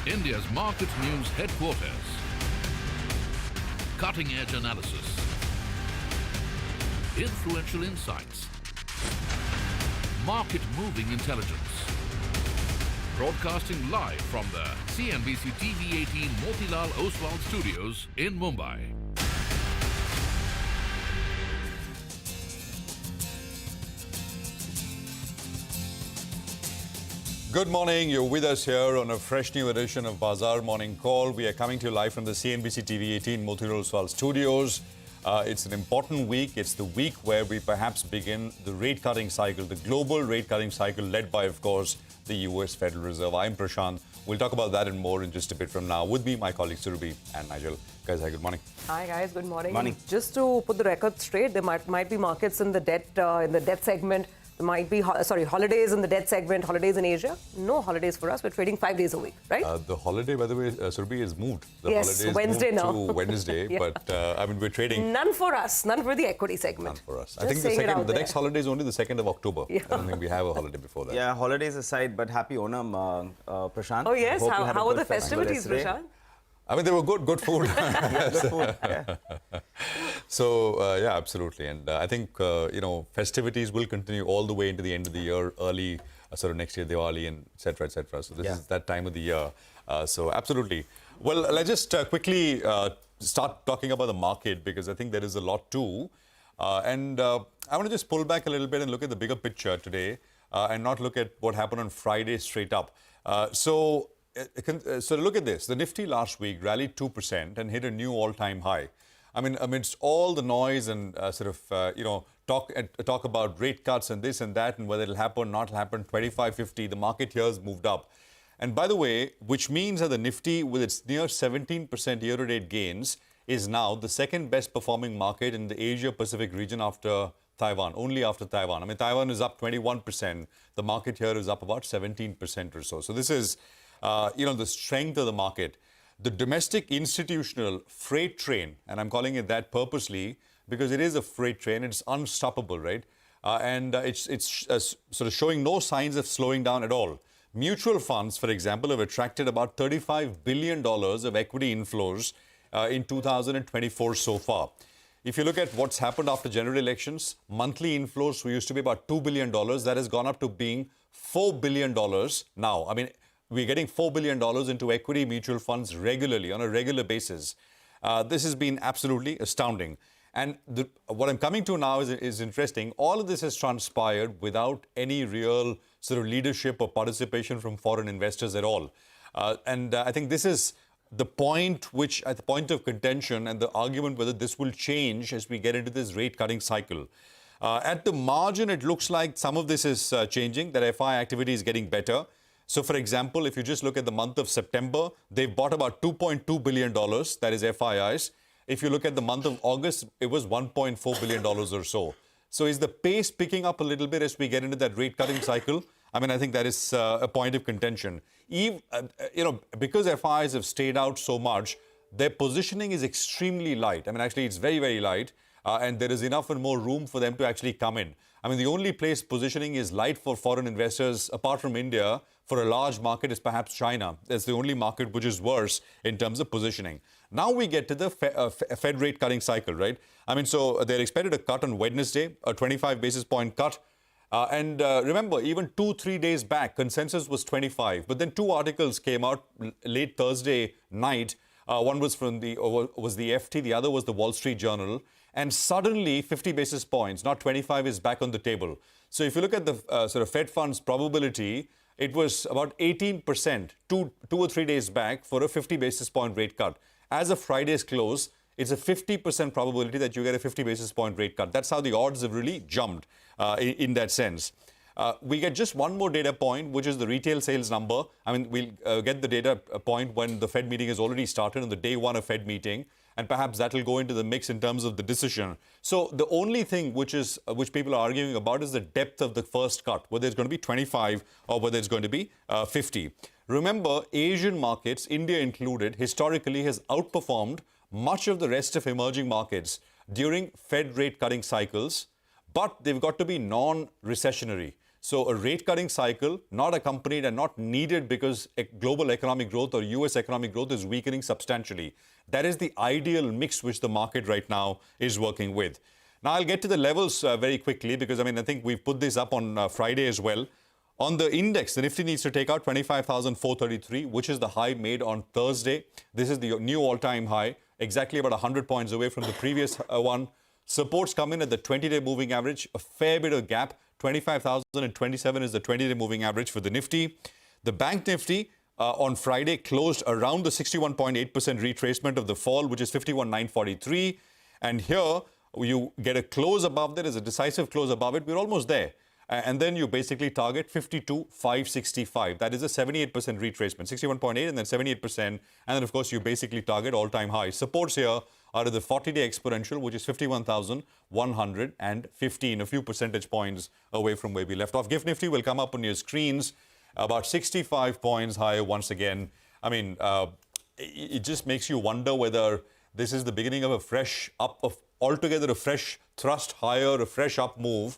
India's market news headquarters. Cutting-edge analysis. Influential insights. Market-moving intelligence. Broadcasting live from the CNBC TV 18 Motilal Oswal studios in Mumbai. Good morning. You're with us here on a fresh new edition of Bazaar Morning Call. We are coming to you live from the CNBC TV 18 Motilal Oswal studios. It's an important week. It's the week where we perhaps begin the rate cutting cycle, the global rate cutting cycle led by, of course, the US Federal Reserve. I'm Prashant. We'll talk about that and more in just a bit from now. With me, my colleagues Surabhi and Nigel. Guys, hi, good morning. Hi guys, good morning. Morning. Just to put the record straight, there might be markets in the debt segment. There might be holidays in the debt segment, holidays in Asia. No holidays for us. We're trading 5 days a week, right? The holiday, by the way, Surabhi, is moved. The Yes, holiday is Wednesday moved now. to Wednesday, Yeah. But I mean, we're trading. None for us. None for the equity segment. None for us. I Just think saying it out the there. next holiday is only the 2nd of October. Yeah. I don't think we have a holiday before that. Yeah, holidays aside, but happy Onam, Prashant. Oh yes, Hope you had a how were good the festival festivities, yesterday. Prashant? I mean, they were good food. Yeah, good food. Yeah. So, yeah, absolutely. And I think, festivities will continue all the way into the end of the year, early, sort of next year, Diwali, and et cetera, et cetera. So this is that time of the year. So, absolutely. Well, let's just quickly start talking about the market, because I think there is a lot too. I want to just pull back a little bit and look at the bigger picture today and not look at what happened on Friday straight up. So look at this. The Nifty last week rallied 2% and hit a new all-time high. I mean, amidst all the noise and talk about rate cuts and this and that and whether it'll happen, not happen, 25-50, the market here has moved up. And by the way, which means that the Nifty, with its near 17% year-to-date gains, is now the second best performing market in the Asia-Pacific region after Taiwan, only after Taiwan. I mean, Taiwan is up 21%. The market here is up about 17% or so. So this is, the strength of the market. The domestic institutional freight train, and I'm calling it that purposely because it is a freight train, it's unstoppable, right? It's sort of showing no signs of slowing down at all. Mutual funds, for example, have attracted about $35 billion of equity inflows in 2024 so far. If you look at what's happened after general elections, monthly inflows used to be about $2 billion. That has gone up to being $4 billion now. I mean, we're getting $4 billion into equity mutual funds regularly, on a regular basis. This has been absolutely astounding. And what I'm coming to now is interesting. All of this has transpired without any real sort of leadership or participation from foreign investors at all. I think this is the point at the point of contention and the argument whether this will change as we get into this rate cutting cycle. At the margin, it looks like some of this is changing, that FI activity is getting better. So, for example, if you just look at the month of September, they've bought about $2.2 billion, that is FIIs. If you look at the month of August, it was $1.4 billion or so. So is the pace picking up a little bit as we get into that rate cutting cycle? I mean, I think that is a point of contention. Because FIs have stayed out so much, their positioning is extremely light. I mean, actually, it's very, very light. And there is enough and more room for them to actually come in. I mean, the only place positioning is light for foreign investors, apart from India, for a large market is perhaps China. That's the only market which is worse in terms of positioning. Now we get to the Fed rate cutting cycle, right? I mean, so they're expected to cut on Wednesday, a 25 basis point cut. Remember, even 2-3 days back, consensus was 25. But then two articles came out late Thursday night. One was from the FT, the other was the Wall Street Journal. And suddenly, 50 basis points, not 25, is back on the table. So if you look at the sort of Fed funds probability, it was about 18% 2 or 3 days back for a 50 basis point rate cut. As of Friday's close, it's a 50% probability that you get a 50 basis point rate cut. That's how the odds have really jumped in that sense. We get just one more data point, which is the retail sales number. I mean, we'll get the data point when the Fed meeting has already started on the day one of Fed meeting. And perhaps that will go into the mix in terms of the decision. So the only thing which people are arguing about is the depth of the first cut, whether it's going to be 25 or whether it's going to be 50. Remember, Asian markets, India included, historically has outperformed much of the rest of emerging markets during Fed rate cutting cycles, but they've got to be non-recessionary. So a rate cutting cycle, not accompanied and not needed because global economic growth or US economic growth is weakening substantially. That is the ideal mix which the market right now is working with. Now I'll get to the levels very quickly because I think we've put this up on Friday as well. On the index, the Nifty needs to take out 25,433, which is the high made on Thursday. This is the new all-time high, exactly about 100 points away from the previous one. Supports come in at the 20-day moving average, a fair bit of gap. 25,027 is the 20-day moving average for the Nifty. The Bank Nifty on Friday closed around the 61.8% retracement of the fall, which is 51,943. And here you get a close above that, as a decisive close above it. We're almost there. And then you basically target 52,565. That is a 78% retracement, 61.8 and then 78%. And then, of course, you basically target all-time high. Supports here are the 40-day exponential, which is 51,115, a few percentage points away from where we left off. GIFT Nifty will come up on your screens, about 65 points higher once again. It just makes you wonder whether this is the beginning of a fresh up, of altogether a fresh thrust higher, a fresh up move,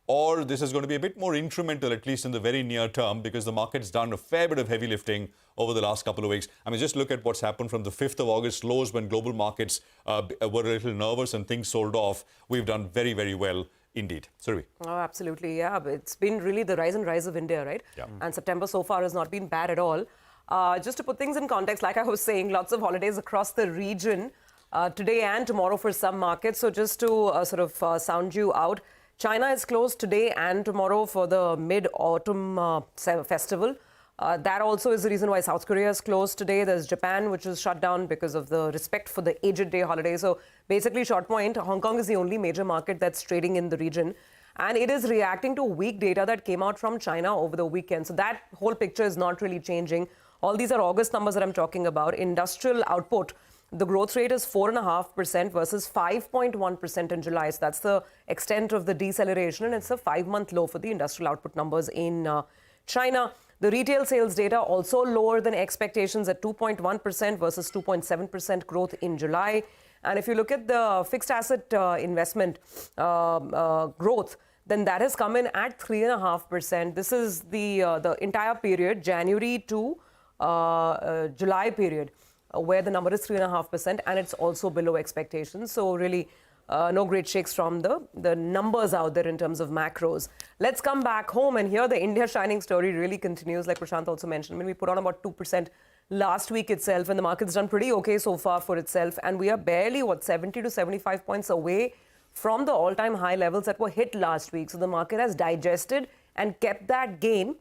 or this is going to be a bit more incremental, at least in the very near term, because the market's done a fair bit of heavy lifting over the last couple of weeks. Just look at what's happened from the 5th of August lows when global markets were a little nervous and things sold off. We've done very, very well indeed. Surabhi. Oh, absolutely, yeah. It's been really the rise and rise of India, right? Yeah. And September so far has not been bad at all. Just to put things in context, like I was saying, lots of holidays across the region today and tomorrow for some markets. So just to sound you out, China is closed today and tomorrow for the Mid-Autumn Festival. That also is the reason why South Korea is closed today. There's Japan, which is shut down because of the respect for the Aged Day holiday. So basically, short point, Hong Kong is the only major market that's trading in the region. And it is reacting to weak data that came out from China over the weekend. So that whole picture is not really changing. All these are August numbers that I'm talking about. Industrial output, the growth rate is 4.5% versus 5.1% in July. So that's the extent of the deceleration, and it's a 5-month low for the industrial output numbers in China. The retail sales data also lower than expectations at 2.1% versus 2.7% growth in July. And if you look at the fixed asset investment growth, then that has come in at 3.5%. This is the entire period, January to July period, where the number is 3.5%, and it's also below expectations. So really no great shakes from the numbers out there in terms of macros. Let's come back home, and here the India shining story really continues, like Prashant also mentioned. We put on about 2% last week itself, and the market's done pretty okay so far for itself, and we are barely, 70 to 75 points away from the all-time high levels that were hit last week. So the market has digested and kept that gain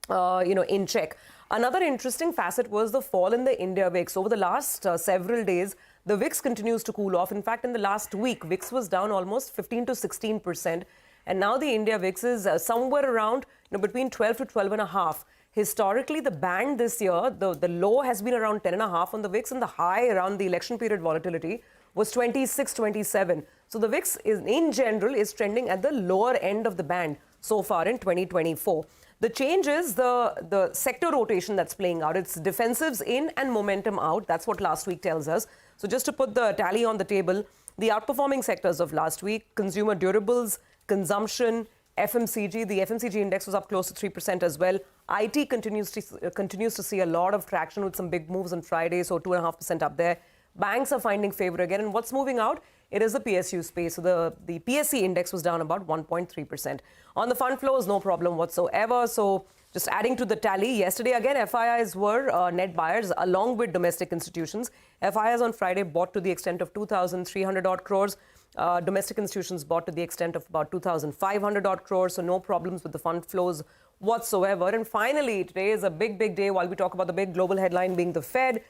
in check. Another interesting facet was the fall in the India VIX. Over the last several days, the VIX continues to cool off. In fact, in the last week, VIX was down almost 15 to 16%. And now the India VIX is somewhere around between 12 to 12.5. Historically, the band this year, the low has been around 10.5 on the VIX, and the high around the election period volatility was 26, 27. So the VIX in general is trending at the lower end of the band so far in 2024. The change is the sector rotation that's playing out. It's defensives in and momentum out. That's what last week tells us. So just to put the tally on the table, the outperforming sectors of last week: consumer durables, consumption, FMCG. The FMCG index was up close to 3% as well. IT continues to see a lot of traction with some big moves on Friday, so 2.5% up there. Banks are finding favor again. And what's moving out? It is the PSU space. So the PSC index was down about 1.3%. On the fund flows, no problem whatsoever. So just adding to the tally, yesterday again, FIIs were net buyers along with domestic institutions. FIIs on Friday bought to the extent of 2,300 odd crores. Domestic institutions bought to the extent of about 2,500 odd crores. So no problems with the fund flows whatsoever. And finally, today is a big, big day while we talk about the big global headline being the Fed.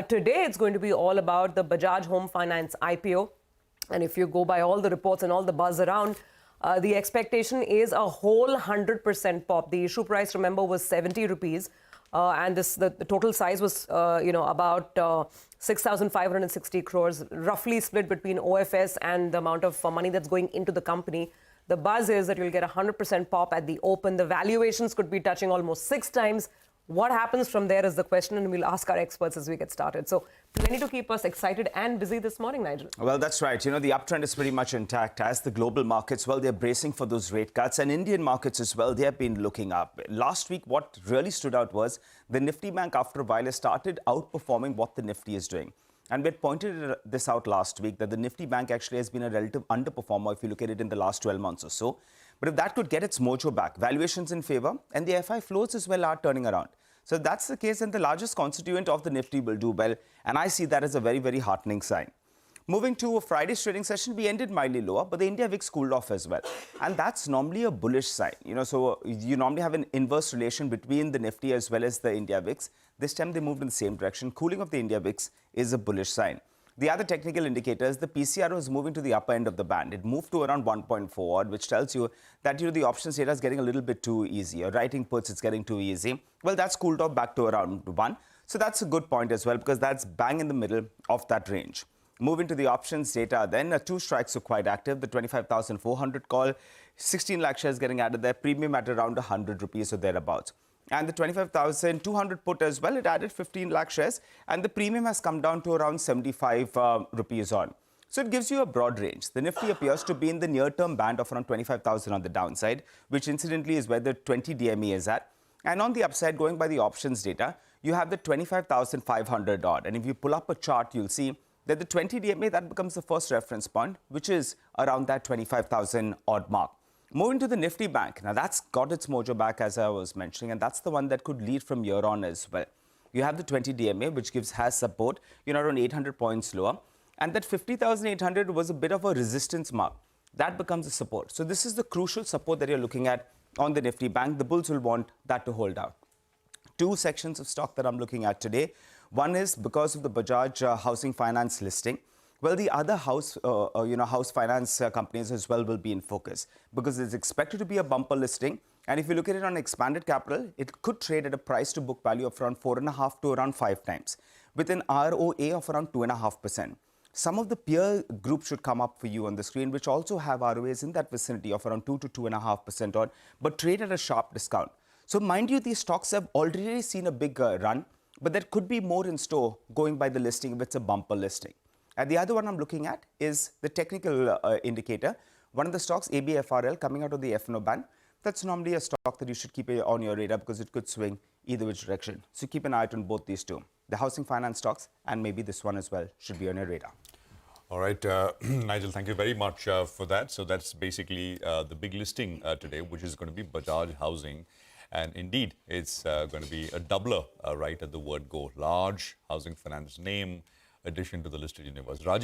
Today, it's going to be all about the Bajaj Home Finance IPO. And if you go by all the reports and all the buzz around, the expectation is a whole 100% pop. The issue price, remember, was 70 rupees. And the total size was, about 6,560 crores, roughly split between OFS and the amount of money that's going into the company. The buzz is that you'll get a 100% pop at the open. The valuations could be touching almost 6 times What happens from there is the question, and we'll ask our experts as we get started. So plenty to keep us excited and busy this morning, Nigel. Well, that's right. The uptrend is pretty much intact as the global markets, well, they're bracing for those rate cuts. And Indian markets as well, they have been looking up. Last week, what really stood out was the Nifty Bank, after a while, has started outperforming what the Nifty is doing. And we had pointed this out last week, that the Nifty Bank actually has been a relative underperformer if you look at it in the last 12 months or so. But if that could get its mojo back, valuations in favor, and the FI flows as well are turning around. So if that's the case, then the largest constituent of the Nifty will do well. And I see that as a very, very heartening sign. Moving to a Friday's trading session, we ended mildly lower, but the India VIX cooled off as well. And that's normally a bullish sign. So you normally have an inverse relation between the Nifty as well as the India VIX. This time they moved in the same direction. Cooling of the India VIX is a bullish sign. The other technical indicators, the PCRO is moving to the upper end of the band. It moved to around 1.4 odd, which tells you that the options data is getting a little bit too easy. Writing puts, it's getting too easy. Well, that's cooled off back to around 1. So that's a good point as well, because that's bang in the middle of that range. Moving to the options data, then two strikes are quite active. The 25,400 call, 16 lakh shares getting added there, premium at around 100 rupees or thereabouts. And the 25,200 put as well, it added 15 lakh shares, and the premium has come down to around 75 rupees on. So it gives you a broad range. The Nifty appears to be in the near-term band of around 25,000 on the downside, which incidentally is where the 20 DME is at. And on the upside, going by the options data, you have the 25,500 odd. And if you pull up a chart, you'll see that the 20 DMA, that becomes the first reference point, which is around that 25,000 odd mark. Moving to the Nifty Bank, now that's got its mojo back, as I was mentioning, and that's the one that could lead from here on as well. You have the 20 DMA, which has support, around 800 points lower, and that 50,800 was a bit of a resistance mark. That becomes a support. So this is the crucial support that you're looking at on the Nifty Bank. The bulls will want that to hold out. Two sections of stock that I'm looking at today. One is because of the Bajaj housing finance listing. Well, the other house finance companies as well will be in focus, because it's expected to be a bumper listing. And if you look at it on expanded capital, it could trade at a price to book value of around 4.5 to around 5 times, with an ROA of around 2.5%. Some of the peer group should come up for you on the screen, which also have ROAs in that vicinity of around 2 to 2.5% odd, but trade at a sharp discount. So mind you, these stocks have already seen a big run, but there could be more in store going by the listing if it's a bumper listing. And the other one I'm looking at is the technical indicator. One of the stocks, ABFRL, coming out of the FNO ban. That's normally a stock that you should keep on your radar, because it could swing either which direction. So keep an eye out on both these two. The housing finance stocks, and maybe this one as well, should be on your radar. All right, Nigel, thank you very much for that. So that's basically the big listing today, which is going to be Bajaj Housing. And indeed, it's going to be a doubler right at the word go. Large housing finance name addition to the listed universe. Rajiv